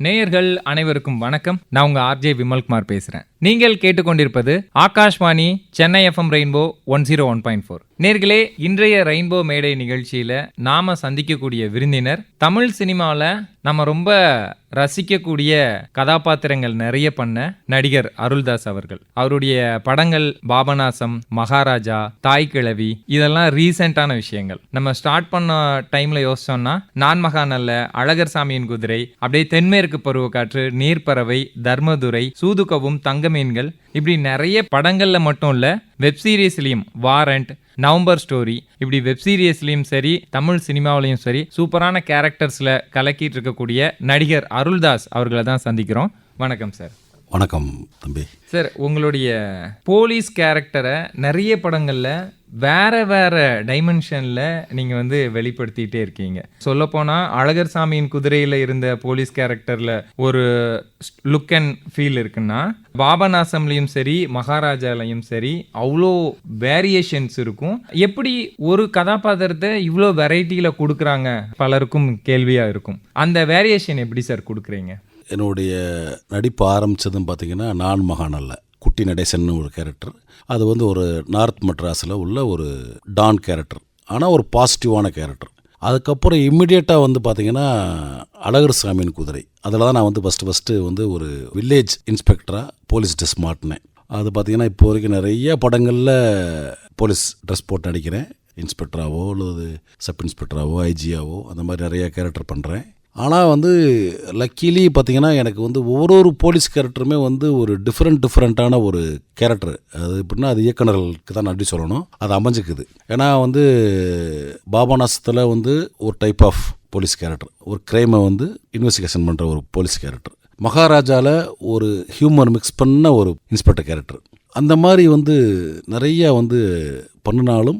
நேயர்கள் அனைவருக்கும் வணக்கம். நான் உங்க ஆர்ஜே விமல்குமார் பேசுறேன். நீங்கள் கேட்டுக்கொண்டிருப்பது ஆகாஷ்வாணி சென்னை எஃப்எம் ரெயின்போ 101.4. நேர்களே, இன்றைய ரெயின்போ மேடை நிகழ்ச்சியில நாம சந்திக்கக்கூடிய விருந்தினர் தமிழ் சினிமாவில் நம்ம ரொம்ப ரசிக்கக்கூடிய கதாபாத்திரங்கள் நிறைய பண்ண நடிகர் அருள்தாஸ் அவர்கள். அவருடைய படங்கள் பாபநாசம், மகாராஜா, தாய் கிழவி இதெல்லாம் ரீசெண்டான விஷயங்கள். நம்ம ஸ்டார்ட் பண்ண டைம்ல யோசிச்சோம்னா நான் மகான் அல்ல, அழகர் சாமியின் குதிரை, அப்படியே தென்மேற்கு பருவக்காற்று, நீர்ப்பறவை, தர்மதுரை, சூதுகவும், தங்க மீன்கள், இப்படி நிறைய படங்கள்ல மட்டும் இல்ல வெப் சீரிஸ்லயும் வாரண்ட், நவம்பர் ஸ்டோரி, இப்படி வெப் சீரிஸ்லயும் சரி தமிழ் சினிமாவிலையும் சரி சூப்பரான கேரக்டர்ஸ்ல கலக்கிட்டு இருக்கக்கூடிய நடிகர் அருள்தாஸ் அவர்களை தான் சந்திக்கிறோம். வணக்கம் சார். வணக்கம் தம்பி. சார், உங்களுடைய போலீஸ் கேரக்டரை நிறைய படங்கள்ல வேற வேற டைமென்ஷன்ல நீங்க வெளிப்படுத்திட்டே இருக்கீங்க. சொல்ல போனா அழகர் சாமியின் குதிரையில இருந்த போலீஸ் கேரக்டர்ல ஒரு லுக் அண்ட் ஃபீல் இருக்குன்னா, பாபநாசம்லயும் சரி மகாராஜாலையும் சரி அவ்வளோ வேரியேஷன்ஸ் இருக்கும். எப்படி ஒரு கதாபாத்திரத்தை இவ்வளோ வெரைட்டியில கொடுக்குறாங்க பலருக்கும் கேள்வியா இருக்கும். அந்த வேரியேஷன் எப்படி சார் கொடுக்குறீங்க? என்னுடைய நடிப்பு ஆரம்பித்ததும் பார்த்திங்கன்னா நான் மகான் அல்ல, குட்டி நடேசன் ஒரு கேரக்டர். அது ஒரு நார்த் மெட்ராஸில் உள்ள ஒரு டான் கேரக்டர், ஆனால் ஒரு பாசிட்டிவான கேரக்டர். அதுக்கப்புறம் இம்மிடியேட்டாக பார்த்திங்கன்னா அழகர் சாமியின் குதிரை, அதில் தான் நான் ஃபஸ்ட்டு ஒரு வில்லேஜ் இன்ஸ்பெக்டராக போலீஸ் ட்ரெஸ் மாட்டினேன். அது பார்த்திங்கன்னா இப்போ வரைக்கும் நிறைய படங்களில் போலீஸ் ட்ரெஸ் போட்டு நடிக்கிறேன். இன்ஸ்பெக்டராகவோ அல்லது சப் இன்ஸ்பெக்டராகவோ ஐஜியாவோ அந்த மாதிரி நிறைய கேரக்டர் பண்ணுறேன். ஆனால் லக்கிலி பார்த்திங்கன்னா எனக்கு ஒவ்வொரு போலீஸ் கேரக்டருமே ஒரு டிஃப்ரெண்ட்டான ஒரு கேரக்டர். அது எப்படின்னா அது இயக்குநர்களுக்கு தான் நன்றி சொல்லணும், அது அமைஞ்சிக்குது. ஏன்னா பாபநாசத்தில் ஒரு டைப் ஆஃப் போலீஸ் கேரக்டர், ஒரு கிரைமை இன்வெஸ்டிகேஷன் பண்ணுற ஒரு போலீஸ் கேரக்டர். மகாராஜாவில் ஒரு ஹியூமர் மிக்ஸ் பண்ண ஒரு இன்ஸ்பெக்டர் கேரக்டர். அந்த மாதிரி நிறைய பண்ணினாலும்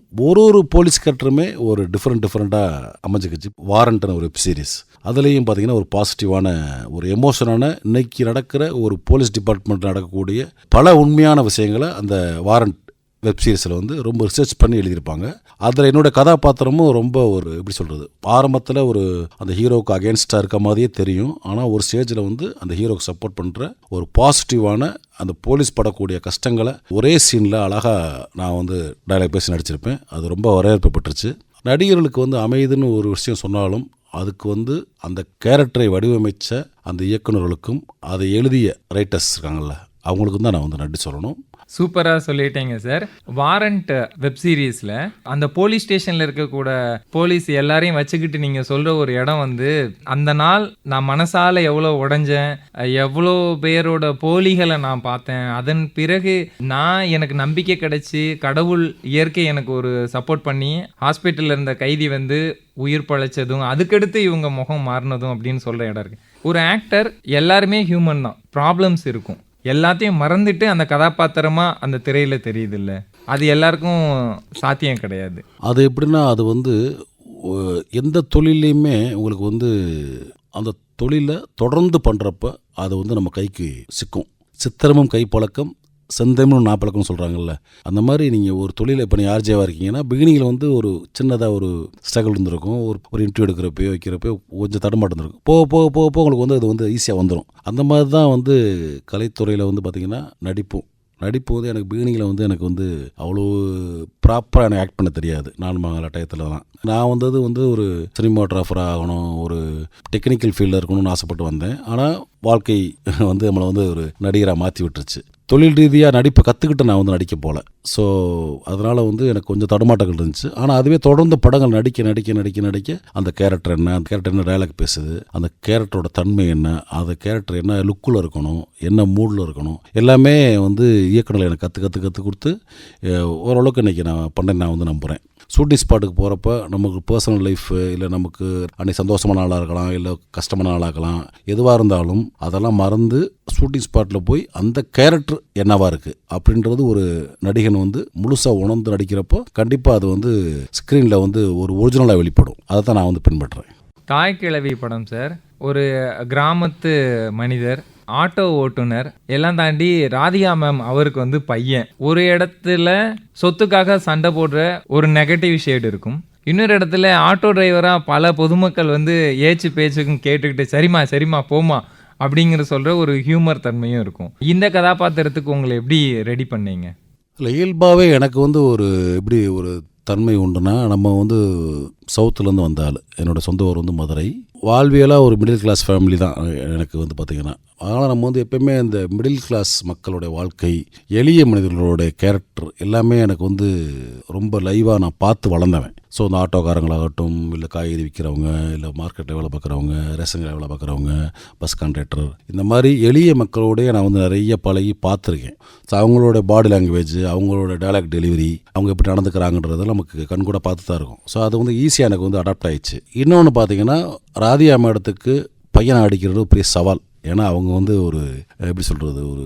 ஒரு போலீஸ் கேரக்டருமே ஒரு டிஃப்ரெண்ட்டாக அமைஞ்சிக்கிச்சு. வாரண்ட்னு ஒரு வெப் சீரிஸ், அதுலேயும் பார்த்திங்கன்னா ஒரு பாசிட்டிவான ஒரு எமோஷனான இன்னைக்கு நடக்கிற ஒரு போலீஸ் டிபார்ட்மெண்ட்டில் நடக்கக்கூடிய பல உண்மையான விஷயங்களை அந்த வாரண்ட் வெப் சீரிஸில் ரொம்ப ரிசர்ச் பண்ணி எழுதியிருப்பாங்க. அதில் என்னோடய கதாபாத்திரமும் ரொம்ப எப்படி சொல்கிறது, ஆரம்பத்தில் அந்த ஹீரோவுக்கு அகேன்ஸ்டாக இருக்க மாதிரியே தெரியும். ஆனால் ஒரு ஸ்டேஜில் அந்த ஹீரோவுக்கு சப்போர்ட் பண்ணுற ஒரு பாசிட்டிவான அந்த போலீஸ் படக்கூடிய கஷ்டங்களை ஒரே சீனில் அழகாக நான் டயலாக் பேசி நடிச்சிருப்பேன். அது ரொம்ப வரவேற்பு பெற்றுச்சு. நடிகர்களுக்கு அமையுதுன்னு ஒரு விஷயம் சொன்னாலும் அதுக்கு அந்த கேரக்டரை வடிவமைச்ச அந்த இயக்குநர்களுக்கும் அதை எழுதிய ரைட்டர்ஸ் இருக்காங்கல்ல, அவங்களுக்கும் தான் நான் நன்றி சொல்லணும். சூப்பராக சொல்லிட்டேங்க சார். வாரண்ட் வெப் சீரிஸில் அந்த போலீஸ் ஸ்டேஷனில் இருக்கக்கூட போலீஸ் எல்லாரையும் வச்சுக்கிட்டு நீங்கள் சொல்கிற ஒரு இடம் அந்த நாள் நான் மனசால் எவ்வளோ உடைஞ்சேன், எவ்வளோ பேரோட போலிகளை நான் பார்த்தேன். அதன் பிறகு எனக்கு நம்பிக்கை கிடைச்சி கடவுள் இயற்கை எனக்கு ஒரு சப்போர்ட் பண்ணி ஹாஸ்பிட்டலில் இருந்த கைதி உயிர் பழைச்சதும் அதுக்கடுத்து இவங்க முகம் மாறினதும் அப்படின்னு சொல்கிற இடம் இருக்குது. ஒரு ஆக்டர் எல்லாருமே ஹியூமன் தான், ப்ராப்ளம்ஸ் இருக்கும், எல்லாத்தையும் மறந்துட்டு அந்த கதாபாத்திரமா அந்த திரையில தெரியுது இல்ல, அது எல்லாருக்கும் சாத்தியம் கிடையாது. அது எப்படின்னா அது எந்த தொழிலையுமே உங்களுக்கு அந்த தொழிலை தொடர்ந்து பண்ணுறப்ப அது நம்ம கைக்கு சிக்கும். சித்திரமும் கைப்பழக்கம், செந்தமிழும் நாப்பழக்கம் சொல்கிறாங்கல்ல, அந்த மாதிரி நீங்கள் ஒரு தொழிலை இப்போ நீங்கள் ஆர்ஜேவாக இருக்கீங்கன்னா பிகினிங்கில் ஒரு சின்னதாக ஒரு ஸ்ட்ரகிள் இருந்திருக்கும். ஒரு இன்டர்வியூ எடுக்கிறப்போ வைக்கிறப்போ கொஞ்சம் தடுமாட்டம் இருக்கும். போக போக போக போக உங்களுக்கு அது ஈஸியாக வந்துடும். அந்த மாதிரி தான் கலைத்துறையில் பார்த்திங்கன்னா நடிப்பு எனக்கு பிகினிங்கில் எனக்கு அவ்வளோ ப்ராப்பராக எனக்கு ஆக்ட் பண்ண தெரியாது. நான் மகள டயத்தில் தான் நான் ஒரு சினிமாட்டோகிராஃபராக ஆகணும், ஒரு டெக்னிக்கல் ஃபீல்டில் இருக்கணும்னு ஆசைப்பட்டு வந்தேன். ஆனால் வாழ்க்கை நம்மளை ஒரு நடிகராக மாற்றி விட்டுருச்சு. தொழில் ரீதியாக நடிப்பை கற்றுக்கிட்டு நான் நடிக்க போகல. ஸோ அதனால் எனக்கு கொஞ்சம் தடுமாட்டங்கள் இருந்துச்சு. ஆனால் அதுவே தொடர்ந்து படங்கள் நடிக்க அந்த கேரக்டர் என்ன, அந்த கேரக்டர் என்ன டயலாக் பேசுது, அந்த கேரக்டரோட தன்மை என்ன, அந்த கேரக்டர் என்ன லுக்கில் இருக்கணும், என்ன மூடில் இருக்கணும், எல்லாமே இயக்குனர்கள் எனக்கு கற்று கொடுத்து ஓரளவுக்கு இன்றைக்கி நான் பண்ணேன். நான் நம்புகிறேன். ஷூட்டிங் ஸ்பாட்டுக்கு போகிறப்ப நமக்கு பர்சனல் லைஃப் இல்லை நமக்கு அன்றைக்கி சந்தோஷமான நாளாக இருக்கலாம், இல்லை கஷ்டமான நாளாக இருக்கலாம், எதுவாக இருந்தாலும் அதெல்லாம் மறந்து ஷூட்டிங் ஸ்பாட்டில் போய் அந்த கேரக்டர் என்னவாக இருக்குது அப்படின்றது ஒரு நடிகன் முழுசாக உணர்ந்து நடிக்கிறப்போ கண்டிப்பாக அது ஸ்க்ரீனில் ஒரு ஒரிஜினலாக வெளிப்படும். அதை தான் நான் பின்பற்றுறேன். தாய் கிழவி படம் சார், ஒரு கிராமத்து மனிதர், ஆட்டோ ஓட்டுநர், எல்லாம் தாண்டி ராதிகா மேம் அவருக்கு பையன். ஒரு இடத்துல சொத்துக்காக சண்டை போடுற ஒரு நெகட்டிவ் ஷேடு இருக்கும். இன்னொரு இடத்துல ஆட்டோ டிரைவராக பல பொதுமக்கள் ஏச்சு பேச்சுக்கும் கேட்டுக்கிட்டு சரிம்மா போமா அப்படிங்கிற சொல்கிற ஒரு ஹியூமர் தன்மையும் இருக்கும். இந்த கதாபாத்திரத்துக்கு உங்களை எப்படி ரெடி பண்ணீங்க? இல்லை, இயல்பாகவே எனக்கு வந்து ஒரு எப்படி ஒரு தன்மை உண்டுன்னா, நம்ம வந்து சவுத்துலேருந்து வந்த ஆள். என்னோடய சொந்த ஊர் வந்து மதுரை. வாழ்வியலாக ஒரு மிடில் கிளாஸ் ஃபேமிலி தான் எனக்கு வந்து பார்த்திங்கன்னா. அதனால் நம்ம வந்து எப்போயுமே இந்த மிடில் கிளாஸ் மக்களுடைய வாழ்க்கை, எளிய மனிதர்களுடைய கேரக்டர் எல்லாமே எனக்கு வந்து ரொம்ப லைவாக நான் பார்த்து வளர்ந்தவன். ஸோ இந்த ஆட்டோக்காரங்களாகட்டும், இல்லை காய்கறி விற்கிறவங்க, இல்லை மார்க்கெட்டில் வேலை பார்க்குறவங்க, ரேஷன் கடையில் வேலை பார்க்குறவங்க, பஸ் கண்டக்டர், இந்த மாதிரி எளிய மக்களோடைய நான் வந்து நிறைய பழகி பார்த்துருக்கேன். ஸோ அவங்களோட பாடி லாங்குவேஜ், அவங்களோட டயலாக் டெலிவரி, அவங்க எப்படி நடந்துக்கிறாங்கன்றது நமக்கு கண்கூட பார்த்து தான் இருக்கும். ஸோ அது வந்து ஈஸியாக எனக்கு வந்து அடாப்ட் ஆயிடுச்சு. இன்னொன்று பார்த்தீங்கன்னா, ராதியா மேடத்துக்கு பையனை அடிக்கிறது ஒரு பெரிய சவால். ஏன்னா அவங்க வந்து ஒரு எப்படி சொல்கிறது, ஒரு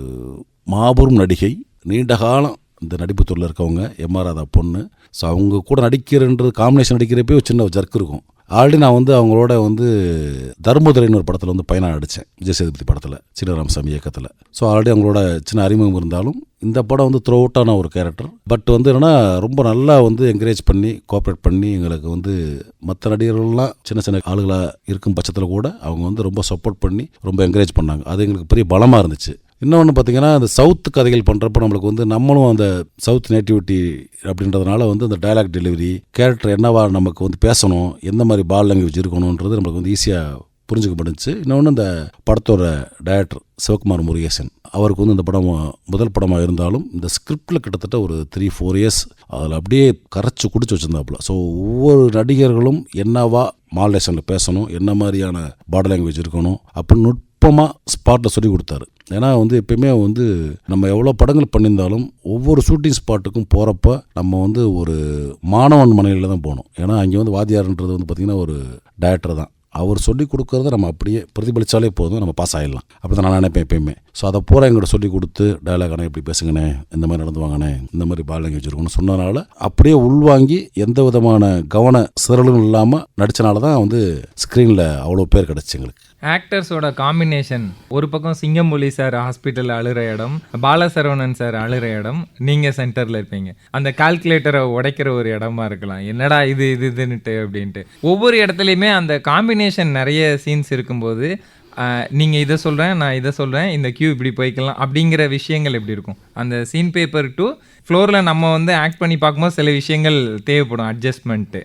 மாபெரும் நடிகை, நீண்ட காலம் இந்த நடிப்பு துறையில் இருக்கவங்க, எம்ஆர் ராதா பொண்ணு. ஸோ அவங்க கூட நடிக்கிறன்றது, காம்பினேஷன் நடிக்கிறப்பே ஒரு சின்ன ஜர்க் இருக்கும். ஆல்ரெடி நான் வந்து அவங்களோட வந்து தர்மதுரைன்னு ஒரு படத்தில் வந்து பையனாக நடித்தேன், விஜய் சேதுபதி படத்தில், சீனராமசாமி இயக்கத்தில். ஸோ ஆல்ரெடி அவங்களோட சின்ன அறிமுகம் இருந்தாலும் இந்த படம் வந்து த்ரூ அவுட்டான ஒரு கேரக்டர். பட் வந்து என்னென்னா, ரொம்ப நல்லா வந்து என்கரேஜ் பண்ணி கோஆப்ரேட் பண்ணி எங்களுக்கு வந்து மற்ற நடிகர்கள்லாம் சின்ன சின்ன ஆளுகளாக இருக்கும் பட்சத்தில் கூட அவங்க வந்து ரொம்ப சப்போர்ட் பண்ணி ரொம்ப என்கரேஜ் பண்ணாங்க. அது எங்களுக்கு பெரிய பலமாக இருந்துச்சு. இன்னொன்று பார்த்திங்கன்னா, அந்த சவுத்து கதைகள் பண்ணுறப்ப நம்மளுக்கு வந்து நம்மளும் அந்த சவுத் நேட்டிவிட்டி அப்படின்றதுனால வந்து அந்த டயலாக் டெலிவரி, கேரக்டர் என்னவா நமக்கு வந்து பேசணும், எந்த மாதிரி பால் லாங்குவேஜ் இருக்கணுன்றது நம்மளுக்கு வந்து ஈஸியாக புரிஞ்சுக்க முடிஞ்சிச்சு. இன்னொன்று, இந்த படத்தோட டைரக்டர் சிவகுமார் முருகேசன், அவருக்கு வந்து இந்த படம் முதல் படமாக இருந்தாலும் இந்த ஸ்கிரிப்டில் கிட்டத்தட்ட ஒரு 3-4 இயர்ஸ் அதில் அப்படியே கரைச்சி குடிச்சு வச்சுருந்தாப்புல. ஸோ ஒவ்வொரு நடிகர்களும் என்னவா மாடுலேஷனில் பேசணும், என்ன மாதிரியான பாடி லாங்குவேஜ் இருக்கணும் அப்படின்னு நுட்பமாக ஸ்பாட்டில் சொல்லி கொடுத்தாரு. ஏன்னா வந்து எப்பயுமே வந்து நம்ம எவ்வளோ படங்கள் பண்ணியிருந்தாலும் ஒவ்வொரு ஷூட்டிங் ஸ்பாட்டுக்கும் போகிறப்ப நம்ம வந்து ஒரு மாணவன் மனையில் தான் போகணும். ஏன்னா அங்கே வந்து வாத்தியார்ன்றது வந்து பார்த்திங்கன்னா ஒரு டைரக்டர் தான். அவர் சொல்லி கொடுக்குறத நம்ம அப்படியே பிரதிபலித்தாலே போதும், நம்ம பாஸ் ஆகிடலாம். அப்படி தான் நான் நினைப்பேன் எப்பயுமே. ஸோ அதை பூரா எங்கிட்ட சொல்லி கொடுத்து, டயலாக் அண்ணே இப்படி பேசுங்கண்ணே, இந்த மாதிரி நடந்து வாங்கண்ணே, இந்த மாதிரி பால் லாங்குவேஜ் இருக்கணும்னு சொன்னதுனால அப்படியே உள்வாங்கி எந்த விதமான கவன சிறலும் இல்லாமல் நடித்தனால தான் வந்து ஸ்க்ரீனில் அவ்வளோ பேர் கிடச்சி எங்களுக்கு. ஆக்டர்ஸோட காம்பினேஷன், ஒரு பக்கம் சிங்கம்புலி சார் ஹாஸ்பிட்டலில் அழுகிற இடம், பாலசரவணன் சார் அழுகிற இடம், நீங்கள் சென்டரில் இருப்பீங்க. அந்த கால்குலேட்டரை உடைக்கிற ஒரு இடமா இருக்கலாம், என்னடா இது இதுன்னுட்டு அப்படின்ட்டு. ஒவ்வொரு இடத்துலையுமே அந்த காம்பினேஷன் நிறைய சீன்ஸ் இருக்கும்போது நீங்கள் இதை சொல்கிறேன், நான் இதை சொல்கிறேன், இந்த கியூ இப்படி போய்க்கலாம் அப்படிங்கிற விஷயங்கள் எப்படி இருக்கும்? அந்த சீன் பேப்பர் டு ஃப்ளோரில் நம்ம வந்து ஆக்ட் பண்ணி பார்க்கும்போது சில விஷயங்கள் தேவைப்படும், அட்ஜஸ்ட்மெண்ட்டு.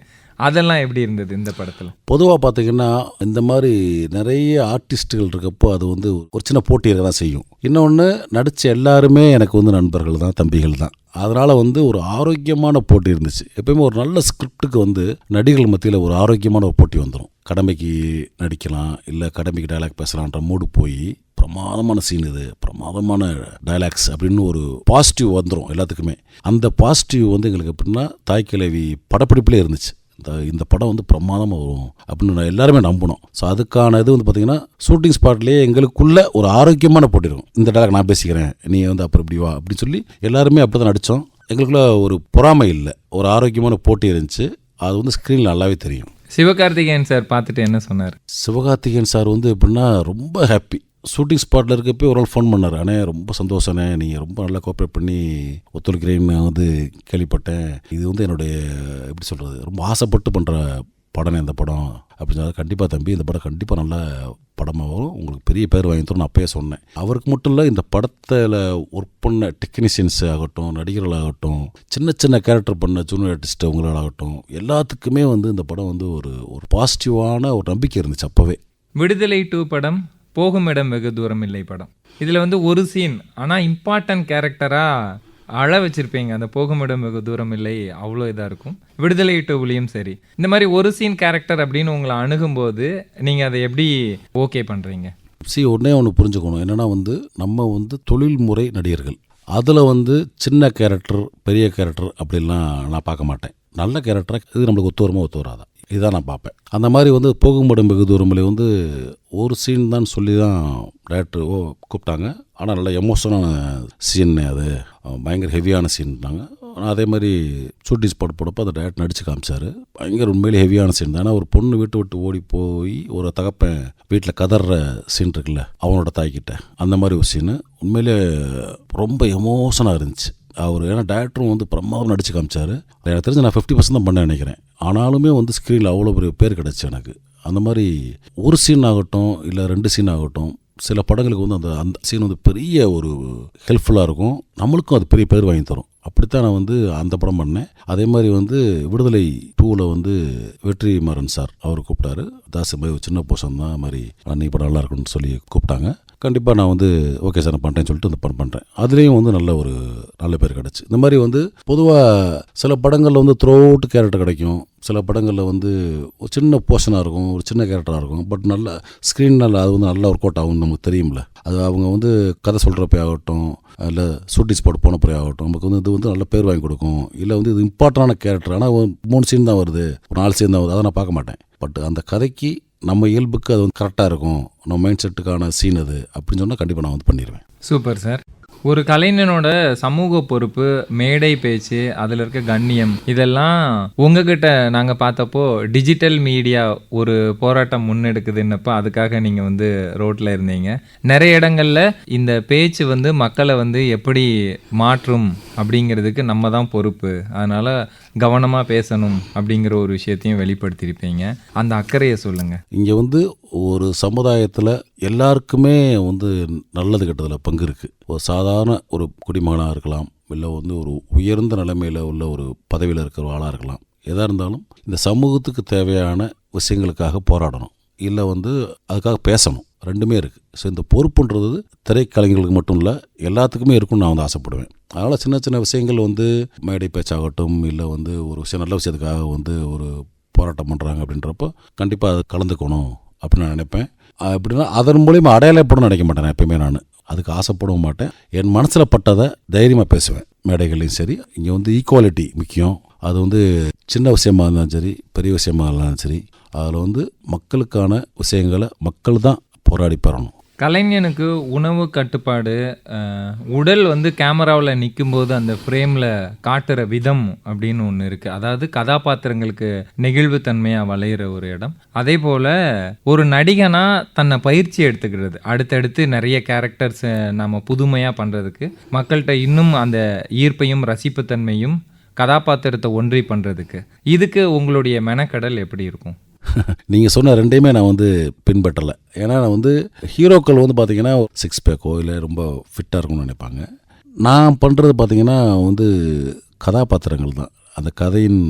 அதெல்லாம் எப்படி இருந்தது இந்த படத்தில்? பொதுவாக பார்த்திங்கன்னா, இந்த மாதிரி நிறைய ஆர்டிஸ்ட்டுகள் இருக்கப்போ அது வந்து ஒரு சின்ன போட்டி இருக்க தான் செய்யும். இன்னொன்று, நடித்த எல்லாருமே எனக்கு வந்து நண்பர்கள் தான், தம்பிகள் தான். அதனால் வந்து ஒரு ஆரோக்கியமான போட்டி இருந்துச்சு. எப்பயுமே ஒரு நல்ல ஸ்கிரிப்டுக்கு வந்து நடிகர்கள் மத்தியில் ஒரு ஆரோக்கியமான ஒரு போட்டி வந்துடும். கடமைக்கு நடிக்கலாம், இல்லை கடமைக்கு டயலாக் பேசலான்ற மூடு போய் பிரமாதமான சீன் இது, பிரமாதமான டயலாக்ஸ் அப்படின்னு ஒரு பாசிட்டிவ் வந்துடும் எல்லாத்துக்குமே. அந்த பாசிட்டிவ் வந்து எங்களுக்கு எப்படின்னா, தாய் கிழவி படப்பிடிப்பிலே இருந்துச்சு. இந்த படம் வந்து பிரமாதமாக வரும் அப்படின்னு நான் எல்லாருமே நம்பணும். ஸோ அதுக்கான இது வந்து பார்த்திங்கன்னா, ஷூட்டிங் ஸ்பாட்லேயே எங்களுக்குள்ள ஒரு ஆரோக்கியமான போட்டி இருக்கும். இந்த டயலாக் நான் பேசிக்கிறேன், நீ வந்து அப்புறம் இப்படி வா அப்படின்னு சொல்லி எல்லாருமே அப்படி தான் நடித்தோம். எங்களுக்குள்ள ஒரு பொறாமை இல்லை, ஒரு ஆரோக்கியமான போட்டி இருந்துச்சு. அது வந்து ஸ்க்ரீனில் நல்லாவே தெரியும். சிவகார்த்திகேயன் சார் பார்த்துட்டு என்ன சொன்னார்? சிவகார்த்திகேயன் சார் வந்து எப்படின்னா ரொம்ப ஹாப்பி. ஷூட்டிங் ஸ்பாட்டில் இருக்கப்போ ஒரு நாள் ஃபோன் பண்ணார், அண்ணே ரொம்ப சந்தோஷண்ணே, நீங்கள் ரொம்ப நல்லா கோஆப்ரேட் பண்ணி ஒத்துழைக்கிறேன்னு நான் வந்து கேள்விப்பட்டேன். இது வந்து என்னுடைய எப்படி சொல்கிறது, ரொம்ப ஆசைப்பட்டு பண்ணுற படம் இந்த படம் அப்படின்னு சொன்னார். கண்டிப்பாக தம்பி, இந்த படம் கண்டிப்பாக நல்ல படமாக வரும், உங்களுக்கு பெரிய பேர் வாங்கி தரும் நான் அப்பயே சொன்னேன். அவருக்கு மட்டும் இல்லை, இந்த படத்தில் ஒர்க் பண்ண டெக்னீஷியன்ஸ் ஆகட்டும், நடிகர்களாகட்டும், சின்ன சின்ன கேரக்டர் பண்ண ஜூனியர் ஆர்டிஸ்ட் அவங்களாகட்டும், எல்லாத்துக்குமே வந்து இந்த படம் வந்து ஒரு பாசிட்டிவான ஒரு நம்பிக்கை இருந்துச்சு அப்போவே. விடுதலை 2 படம், போகும் இடம் வெகு தூரம் இல்லை படம். இதில் வந்து ஒரு சீன் ஆனால் இம்பார்ட்டன்ட் கேரக்டராக அழ வச்சுருப்பீங்க. அந்த போகும் இடம் வெகு தூரம் இல்லை அவ்வளோ இதாக இருக்கும். விடுதலை 2லையும் சரி, இந்த மாதிரி ஒரு சீன் கேரக்டர் அப்படின்னு உங்களை அணுகும்போது நீங்கள் அதை எப்படி ஓகே பண்ணுறீங்க? ஒன்றே ஒன்று புரிஞ்சுக்கணும், என்னென்னா வந்து நம்ம வந்து தொழில்முறை நடிகர்கள். அதில் வந்து சின்ன கேரக்டர் பெரிய கேரக்டர் அப்படிலாம் நான் பார்க்க மாட்டேன். நல்ல கேரக்டராக இது நம்மளுக்கு ஒத்து வராதா இதுதான் நான் பார்ப்பேன். அந்த மாதிரி வந்து போகும்படம் வெகு தூரமில்லை வந்து ஒரு சீன் தான் சொல்லி தான் டேரக்டர் கூப்பிட்டாங்க. ஆனால் நல்ல எமோஷனான சீன், அது பயங்கர ஹெவியான சீன்ட்டாங்க. அதே மாதிரி ஷூட்டிங் ஸ்பாட் போடப்போ அதை டேரக்டர் நடித்து காமிச்சார். பயங்கர உண்மையிலே ஹெவியான சீன் தான். ஏன்னா ஒரு பொண்ணு விட்டு ஓடி போய் ஒரு தகப்பன் வீட்டில் கதற சீன் இருக்குல்ல, அவனோட தாய்கிட்ட, அந்த மாதிரி ஒரு சீனு உண்மையிலே ரொம்ப எமோஷனாக இருந்துச்சு. அவர் ஏன்னா டேரக்டரும் வந்து பிரமாதம் நடித்து காமிச்சார். எனக்கு தெரிஞ்சு நான் 50% தான் பண்ண நினைக்கிறேன். ஆனாலுமே வந்து ஸ்க்ரீனில் அவ்வளோ பெரிய பேர் கிடச்சி எனக்கு. அந்த மாதிரி ஒரு சீன் ஆகட்டும் இல்லை 2 சீன் ஆகட்டும் சில படங்களுக்கு வந்து அந்த அந்த சீன் வந்து பெரிய ஒரு ஹெல்ப்ஃபுல்லாக இருக்கும், நம்மளுக்கும் அது பெரிய பேர் வாங்கி தரும். அப்படித்தான் நான் வந்து அந்த படம் பண்ணேன். அதே மாதிரி வந்து விடுதலை 2ல் வந்து வெற்றிமாறன் சார் அவர் கூப்பிட்டாரு. தாஸ் மாதிரி ஒரு சின்ன போர்ஷன் தான், மாதிரி அன்னைக்கு படம் நல்லா இருக்குன்னு சொல்லி கூப்பிட்டாங்க. கண்டிப்பாக நான் வந்து ஓகே சார் நான் பண்ணுறேன்னு சொல்லிட்டு இந்த படம் பண்ணுறேன். அதுலேயும் வந்து நல்ல பேர் கிடச்சி. இந்த மாதிரி வந்து பொதுவாக சில படங்களில் வந்து த்ரோ அவுட் கேரக்டர் கிடைக்கும், சில படங்களில் வந்து ஒரு சின்ன போர்ஷனாக இருக்கும், ஒரு சின்ன கேரக்டராக இருக்கும். பட் நல்ல ஸ்க்ரீனில் அது வந்து நல்லா ஒர்க் அவுட் ஆகும்னு நமக்கு தெரியும்ல. அது அவங்க வந்து கதை சொல்கிறப்ப ஆகட்டும், இல்லை ஷூட்டிங் ஸ்பாட் போனப்போ ஆகட்டும், நமக்கு வந்து இது வந்து நல்ல பேர் வாங்கி கொடுக்கும். இல்லை வந்து இது இம்பார்ட்டண்டான கேரக்டர், ஆனால் 3 சீன் தான் வருது, ஒரு 4 சீன் தான் வருது, அதை நான் பார்க்க மாட்டேன். பட் அந்த கதைக்கு நம்ம இயல்புக்கு அது வந்து கரெக்டாக இருக்கும், நம்ம மைண்ட் செட்டுக்கான சீன் அது அப்படின்னு சொன்னால் கண்டிப்பாக நான் வந்து பண்ணிடுவேன். Super sir. ஒரு கலைஞனோட சமூக பொறுப்பு, மேடை பேச்சு, அதில் இருக்க கண்ணியம், இதெல்லாம் உங்ககிட்ட நாங்கள் பார்த்தப்போ டிஜிட்டல் மீடியா ஒரு போராட்டம் முன்னெடுக்குதுன்னப்போ அதுக்காக நீங்கள் வந்து ரோட்டில் இருந்தீங்க. நிறைய இடங்களில் இந்த பேச்சு வந்து மக்களை வந்து எப்படி மாற்றும் அப்படிங்கிறதுக்கு நம்ம தான் பொறுப்பு, அதனால் கவனமாக பேசணும் அப்படிங்கிற ஒரு விஷயத்தையும் வெளிப்படுத்தியிருப்பீங்க. அந்த அக்கறையை சொல்லுங்கள். இங்கே வந்து ஒரு சமுதாயத்தில் எல்லாருக்குமே வந்து நல்லது கெட்டதில் பங்கு இருக்குது. ஒரு சாதாரண ஒரு குடிமகனாக இருக்கலாம், இல்லை வந்து ஒரு உயர்ந்த நிலைமையில் உள்ள ஒரு பதவியில் இருக்கிற ஆளாக இருக்கலாம். எதாக இருந்தாலும் இந்த சமூகத்துக்கு தேவையான விஷயங்களுக்காக போராடணும், இல்லை வந்து அதுக்காக பேசணும். ரெண்டுமே இருக்குது. ஸோ இந்த பொறுப்புன்றது திரைக்கலைஞர்களுக்கு மட்டும் இல்லை, எல்லாத்துக்குமே இருக்குன்னு நான் வந்து ஆசைப்படுவேன். அதனால் சின்ன சின்ன விஷயங்கள் வந்து மேடை பேச்சாகட்டும், இல்லை வந்து ஒரு விஷயம் நல்ல விஷயத்துக்காக வந்து ஒரு போராட்டம் பண்ணுறாங்க அப்படின்றப்போ கண்டிப்பாக அது கலந்துக்கணும் அப்படின்னு நான் நினைப்பேன். அப்படின்னா அதன் மூலிமா அடையாளப்படணும்னு நினைக்க மாட்டேன். நான் எப்பயுமே நான் அதுக்கு ஆசைப்படவும் மாட்டேன். என் மனசில் பட்டதை தைரியமாக பேசுவேன் மேடைகள்லையும் சரி. இங்கே வந்து ஈக்குவாலிட்டி முக்கியம். அது வந்து சின்ன விஷயமா இருந்தாலும் சரி, பெரிய விஷயமா இருந்தாலும் சரி, அதில் வந்து மக்களுக்கான விஷயங்களை மக்கள் தான் போராடி பெறணும். கலைஞனுக்கு உணவு கட்டுப்பாடு, உடல் வந்து கேமராவில் நிற்கும்போது அந்த ஃப்ரேமில் காட்டுற விதம் அப்படின்னு ஒன்று இருக்குது. அதாவது கதாபாத்திரங்களுக்கு நெகிழ்வுத்தன்மையாக வளையிற ஒரு இடம். அதே போல் ஒரு நடிகனாக தன்னை பயிற்சி எடுத்துக்கிறது, அடுத்தடுத்து நிறைய கேரக்டர்ஸை நம்ம புதுமையாக பண்ணுறதுக்கு, மக்கள்கிட்ட இன்னும் அந்த ஈர்ப்பையும் ரசிப்புத்தன்மையும் கதாபாத்திரத்தை ஒன்றி பண்ணுறதுக்கு, இதுக்கு உங்களுடைய மெனக்கடல் எப்படி இருக்கும்? நீங்கள் சொன்ன ரெண்டையுமே நான் வந்து பின்பற்றலை. ஏன்னா நான் வந்து ஹீரோக்கள் வந்து பார்த்திங்கன்னா 6 பேக்கோ இல்லை ரொம்ப ஃபிட்டாக இருக்கும்னு நினைப்பாங்க. நான் பண்ணுறது பார்த்திங்கன்னா வந்து கதாபாத்திரங்கள் தான், அந்த கதையின்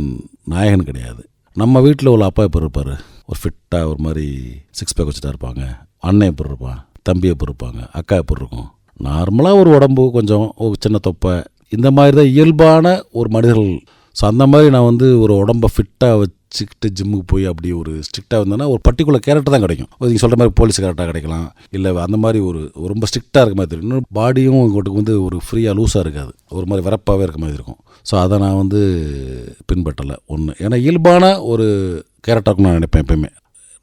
நாயகன் கிடையாது. நம்ம வீட்டில் உள்ள அப்பா எப்படி இருப்பார், ஒரு ஃபிட்டாக ஒரு மாதிரி 6 பேக் வச்சுட்டா இருப்பாங்க. அண்ணன் எப்படி இருப்பான், தம்பி எப்படி இருப்பாங்க, அக்கா எப்படி இருக்கும், நார்மலாக ஒரு உடம்பு கொஞ்சம் ஒரு சின்ன தொப்பை, இந்த மாதிரி தான் இயல்பான ஒரு மனிதர்கள். ஸோ அந்த மாதிரி நான் வந்து ஒரு உடம்பை ஃபிட்டாக வச்சுக்கிட்டு ஜிம்முக்கு போய் அப்படி ஒரு ஸ்ட்ரிக்டாக இருந்தேன்னா ஒரு பர்டிகுலர் கேரக்டர் தான் கிடைக்கும். நீங்கள் சொல்கிற மாதிரி போலீஸ் கேரக்டராக கிடைக்கலாம், இல்லை அந்த மாதிரி ஒரு ரொம்ப ஸ்ட்ரிக்டாக இருக்க மாதிரி தெரியும். இன்னும் பாடியும் உங்களுக்கு வந்து ஒரு ஃப்ரீயாக லூஸாக இருக்காது, ஒரு மாதிரி வரப்பாகவே இருக்க மாதிரி இருக்கும். ஸோ அதை நான் வந்து பின்பற்றலை ஒன்று. ஏன்னா இயல்பான ஒரு கேரக்டருக்கு நான் நினைப்பேன் எப்பயுமே.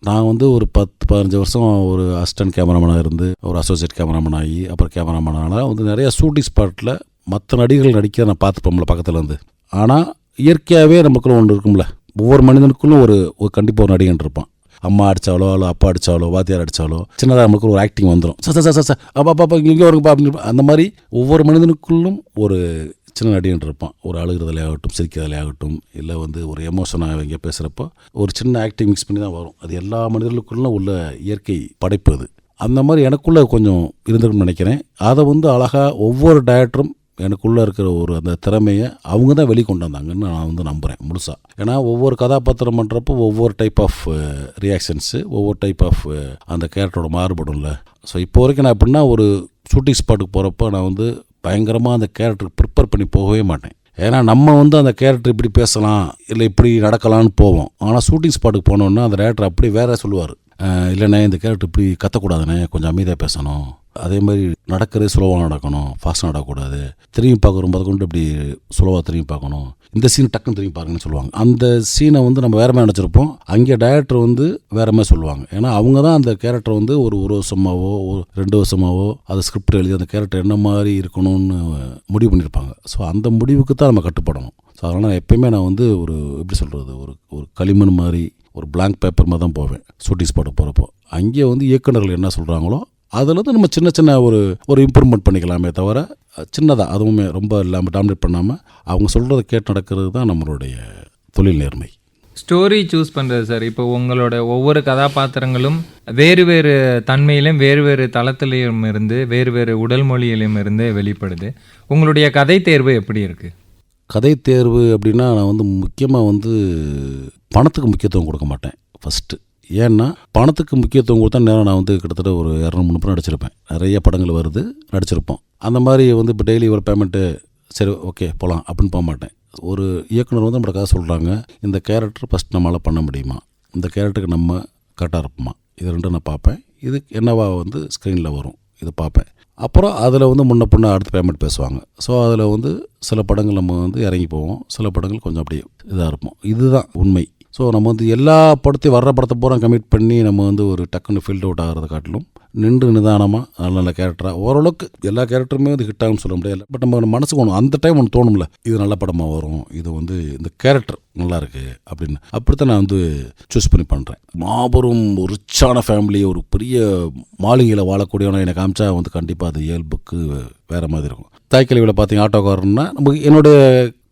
நான் வந்து ஒரு 10-15 வருஷம் ஒரு அசிஸ்டன்ட் கேமராமேனாக இருந்து ஒரு அசோசியேட் கேமராமேன் ஆகி அப்புறம் கேமராமேனாக வந்து நிறையா ஷூட்டிங் ஸ்பாட்டில் மற்ற நடிகர்கள் நடிக்க நான் பார்த்துப்போம்ல பக்கத்தில் இருந்து. ஆனால் இயற்கையாகவே நமக்குள்ள ஒன்று இருக்கும்ல, ஒவ்வொரு மனிதனுக்குள்ளும் ஒரு கண்டிப்பாக ஒரு நடிகன் இருப்பான். அம்மா அடித்தாலோ இல்லை அப்பா அடித்தாலோ வாத்தியார் அடித்தாலோ சின்னதாக நமக்கு ஒரு ஆக்டிங் வந்துடும். சார் அப்பா இங்கே வருங்கப்பா அப்படின்னு. அந்த மாதிரி ஒவ்வொரு மனிதனுக்குள்ளும் ஒரு சின்ன நடிகன் இருப்பான். ஒரு அழுகிறதுலே ஆகட்டும், சிரிக்கிறதுலே ஆகட்டும், இல்லை வந்து ஒரு எமோஷனாக இங்கே பேசுகிறப்போ ஒரு சின்ன ஆக்டிங் மிக்ஸ் பண்ணி தான் வரும். அது எல்லா மனிதர்களுக்குள்ளும் உள்ள இயற்கை படைப்பு அது. அந்த மாதிரி எனக்குள்ளே கொஞ்சம் இருந்திருக்குன்னு நினைக்கிறேன். அதை வந்து அழகாக ஒவ்வொரு டைரக்டரும் எனக்குள்ளே இருக்கிற ஒரு அந்த திறமையை அவங்க தான் வெளிக்கொண்டு வந்தாங்கன்னு நான் வந்து நம்புகிறேன் முழுசாக. ஏன்னா ஒவ்வொரு கதாபாத்திரம் பண்ணுறப்போ ஒவ்வொரு டைப் ஆஃப் ரியாக்ஷன்ஸு, ஒவ்வொரு டைப் ஆஃப் அந்த கேரக்டரோட மாறுபடும்ல. ஸோ இப்போ வரைக்கும் நான் எப்படின்னா ஒரு ஷூட்டிங் ஸ்பாட்டுக்கு போகிறப்போ நான் வந்து பயங்கரமாக அந்த கேரக்டருக்கு ப்ரிப்பேர் பண்ணி போகவே மாட்டேன். ஏன்னா நம்ம வந்து அந்த கேரக்டர் இப்படி பேசலாம் இல்லை இப்படி நடக்கலான்னு போவோம். ஆனால் ஷூட்டிங் ஸ்பாட்டுக்கு போனோன்னா அந்த டேரக்டர் அப்படி வேற சொல்லுவார், இல்லைண்ணே இந்த கேரக்டர் இப்படி கத்தக்கூடாதுண்ணே, கொஞ்சம் அமைதியாக பேசணும், அதே மாதிரி நடக்கிறது ஸ்லோவாக நடக்கணும், ஃபாஸ்ட்டாக நடக்கக்கூடாது, திரும்பி பார்க்குற போது கொண்டு இப்படி ஸ்லோவாக திரும்பி பார்க்கணும், இந்த சீன் டக்குன்னு திரும்பி பாருங்கன்னு சொல்லுவாங்க. அந்த சீனை வந்து நம்ம வேற மாதிரி நினச்சிருப்போம், அங்கே டைரக்டர் வந்து வேற மாதிரி சொல்லுவாங்க. ஏன்னா அவங்க தான் அந்த கேரக்டர் வந்து ஒரு வருஷமாவோ ஒரு 2 வருஷமாவோ அதை ஸ்கிரிப்ட் எழுதி அந்த கேரக்டர் என்ன மாதிரி இருக்கணும்னு முடிவு பண்ணியிருப்பாங்க. ஸோ அந்த முடிவுக்கு தான் நம்ம கட்டுப்படணும். ஸோ அதனால் எப்பயுமே நான் வந்து ஒரு எப்படி சொல்கிறது, ஒரு களிமண் மாதிரி ஒரு பிளாங்க் பேப்பர் மாதிரி தான் போவேன் ஷூட்டிங் ஸ்பாட்டுக்கு போகிறப்போ. அங்கே வந்து இயக்குநர்கள் என்ன சொல்கிறாங்களோ அதில் வந்து நம்ம சின்ன சின்ன ஒரு இம்ப்ரூவ்மெண்ட் பண்ணிக்கலாமே தவிர சின்னதாக அதுவுமே ரொம்ப இல்லாமல் டாமினேட் பண்ணாமல் அவங்க சொல்கிறத கேட்டு நடக்கிறது தான் நம்மளுடைய தொழில் நேர்மை. ஸ்டோரி சூஸ் பண்ணுறது சார், இப்போ உங்களோட ஒவ்வொரு கதாபாத்திரங்களும் வேறு வேறு தன்மையிலும் வேறு வேறு தளத்திலையும் இருந்து வேறு வேறு உடல் மொழியிலும் இருந்து வெளிப்படுது. உங்களுடைய கதை தேர்வு எப்படி இருக்கு? கதை தேர்வு அப்படின்னா நான் வந்து முக்கியமாக வந்து பணத்துக்கு முக்கியத்துவம் கொடுக்க மாட்டேன் ஃபஸ்ட்டு. ஏன்னா பணத்துக்கு முக்கியத்துவம் கொடுத்தா நேரம் நான் வந்து கிட்டத்தட்ட ஒரு 200-300 படம் நடிச்சிருப்பேன். நிறைய படங்கள் வருது, நடிச்சிருப்போம். அந்த மாதிரி வந்து இப்போ டெய்லி ஒரு பேமெண்ட்டு சரி ஓகே போகலாம் அப்படின்னு போக மாட்டேன். ஒரு இயக்குனர் வந்து நம்மளுக்காக சொல்கிறாங்க, இந்த கேரக்டர் ஃபஸ்ட் நம்மளால் பண்ண முடியுமா, இந்த கேரக்டருக்கு நம்ம கரெக்டாக இருப்போமா, இது ரெண்டும் நான் பார்ப்பேன். இது என்னவா வந்து ஸ்க்ரீனில் வரும் இது பார்ப்பேன். அப்புறம் அதில் வந்து முன்ன பின்ன அடுத்த பேமெண்ட் பேசுவாங்க. ஸோ அதில் வந்து சில படங்கள் நம்ம வந்து இறங்கி போவோம், சில படங்கள் கொஞ்சம் அப்படியே இதாக இருப்போம். இதுதான் உண்மை. ஸோ நம்ம வந்து எல்லா படத்தையும் வர்ற படத்தை பூரா கமிட் பண்ணி நம்ம வந்து ஒரு டக்குன்னு ஃபீல்ட் அவுட் ஆகிறத காட்டிலும் நின்று நிதானமாக நல்ல நல்ல கேரக்டராக ஓரளவுக்கு எல்லா கேரக்டருமே வந்து ஹிட் ஆகும்னு சொல்ல முடியாது. பட் நம்ம மனசுக்கு ஒன்று அந்த டைம் ஒன்று தோணும்ல, இது நல்ல படமாக வரும், இது வந்து இந்த கேரக்டர் நல்லா இருக்குது அப்படின்னு. அப்படித்தான் நான் வந்து சூஸ் பண்ணி பண்ணுறேன். மாபெரும் ஒரு ரிச்சான ஃபேமிலி, ஒரு பெரிய மாளிகையில் வாழக்கூடியவனை எனக்கு காமிச்சா வந்து கண்டிப்பாக அது இயல்புக்கு வேறு மாதிரி இருக்கும். தாய்க்கழிவில் பார்த்தீங்க ஆட்டோக்காரன்னா நமக்கு என்னுடைய